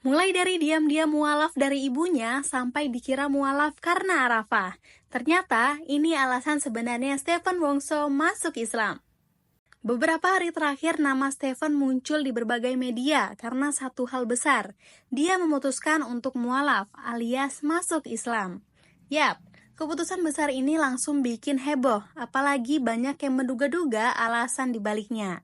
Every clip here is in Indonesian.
Mulai dari diam-diam mualaf dari ibunya sampai dikira mualaf karena Arafah. Ternyata ini alasan sebenarnya Stephen Wongso masuk Islam. Beberapa hari terakhir nama Stephen muncul di berbagai media karena satu hal besar. Dia memutuskan untuk mualaf alias masuk Islam. Yap, keputusan besar ini langsung bikin heboh, apalagi banyak yang menduga-duga alasan dibaliknya.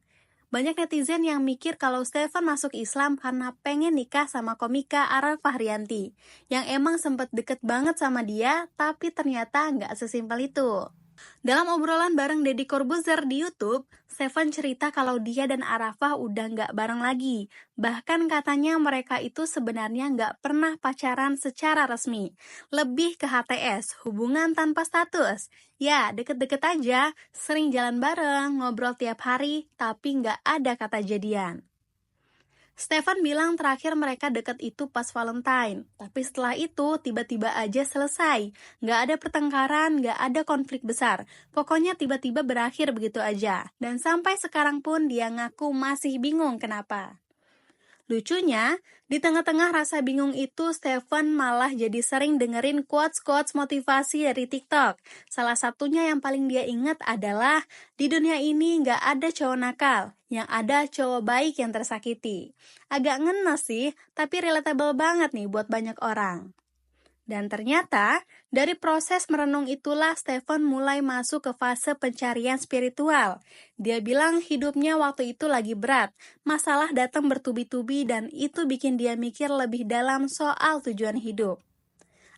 Banyak netizen yang mikir kalau Stephen masuk Islam karena pengen nikah sama komika Ara Fahrianti, yang emang sempet deket banget sama dia, tapi ternyata nggak sesimpel itu. Dalam obrolan bareng Deddy Corbuzier di YouTube, Stephen cerita kalau dia dan Arafah udah nggak bareng lagi. Bahkan katanya mereka itu sebenarnya nggak pernah pacaran secara resmi. Lebih ke HTS, hubungan tanpa status. Ya, deket-deket aja, sering jalan bareng, ngobrol tiap hari, tapi nggak ada kata jadian. Stephen bilang terakhir mereka deket itu pas Valentine, tapi setelah itu tiba-tiba aja selesai. Nggak ada pertengkaran, nggak ada konflik besar. Pokoknya tiba-tiba berakhir begitu aja. Dan sampai sekarang pun dia ngaku masih bingung kenapa. Lucunya, di tengah-tengah rasa bingung itu, Stephen malah jadi sering dengerin quotes-quotes motivasi dari TikTok. Salah satunya yang paling dia ingat adalah, di dunia ini nggak ada cowok nakal, yang ada cowok baik yang tersakiti. Agak ngenes sih, tapi relatable banget nih buat banyak orang. Dan ternyata, dari proses merenung itulah Stephen mulai masuk ke fase pencarian spiritual. Dia bilang hidupnya waktu itu lagi berat, masalah datang bertubi-tubi dan itu bikin dia mikir lebih dalam soal tujuan hidup.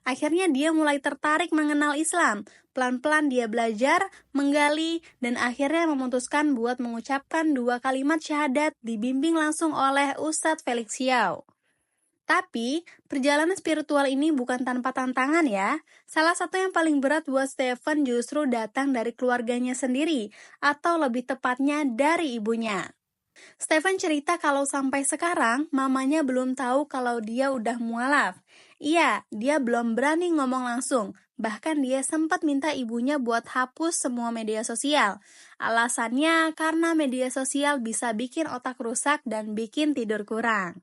Akhirnya dia mulai tertarik mengenal Islam. Pelan-pelan dia belajar, menggali, dan akhirnya memutuskan buat mengucapkan 2 kalimat syahadat dibimbing langsung oleh Ustadz Felix Xiao. Tapi, perjalanan spiritual ini bukan tanpa tantangan ya. Salah satu yang paling berat buat Stephen justru datang dari keluarganya sendiri, atau lebih tepatnya dari ibunya. Stephen cerita kalau sampai sekarang, mamanya belum tahu kalau dia udah mualaf. Iya, dia belum berani ngomong langsung. Bahkan dia sempat minta ibunya buat hapus semua media sosial. Alasannya karena media sosial bisa bikin otak rusak dan bikin tidur kurang.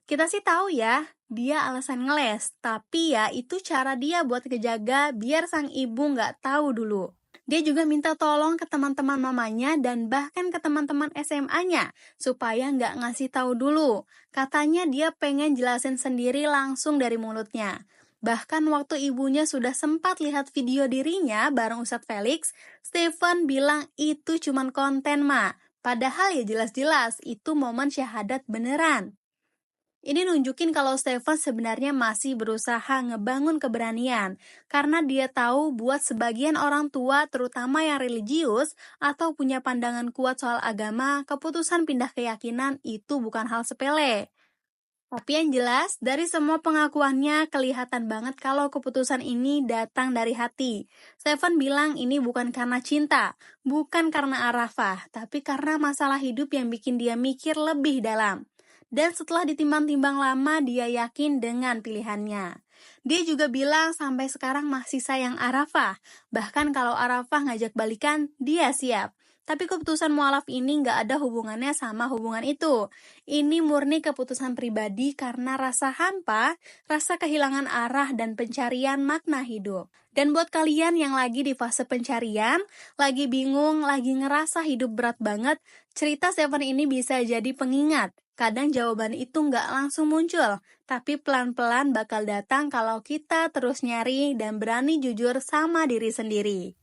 Kita sih tahu ya, dia alasan ngeles, tapi ya itu cara dia buat kejaga biar sang ibu nggak tahu dulu. Dia juga minta tolong ke teman-teman mamanya dan bahkan ke teman-teman SMA-nya, supaya nggak ngasih tahu dulu. Katanya dia pengen jelasin sendiri langsung dari mulutnya. Bahkan waktu ibunya sudah sempat lihat video dirinya bareng Ustadz Felix, Stephen bilang itu cuman konten ma. Padahal ya jelas-jelas itu momen syahadat beneran. Ini nunjukin kalau Stephen sebenarnya masih berusaha ngebangun keberanian, karena dia tahu buat sebagian orang tua terutama yang religius atau punya pandangan kuat soal agama, keputusan pindah keyakinan itu bukan hal sepele. Tapi yang jelas, dari semua pengakuannya kelihatan banget kalau keputusan ini datang dari hati. Stephen bilang ini bukan karena cinta, bukan karena Arafah, tapi karena masalah hidup yang bikin dia mikir lebih dalam. Dan setelah ditimbang-timbang lama, dia yakin dengan pilihannya. Dia juga bilang sampai sekarang masih sayang Arafah. Bahkan kalau Arafah ngajak balikan, dia siap. Tapi keputusan mualaf ini nggak ada hubungannya sama hubungan itu. Ini murni keputusan pribadi karena rasa hampa, rasa kehilangan arah dan pencarian makna hidup. Dan buat kalian yang lagi di fase pencarian, lagi bingung, lagi ngerasa hidup berat banget, cerita Stephen ini bisa jadi pengingat. Kadang jawaban itu nggak langsung muncul, tapi pelan-pelan bakal datang kalau kita terus nyari dan berani jujur sama diri sendiri.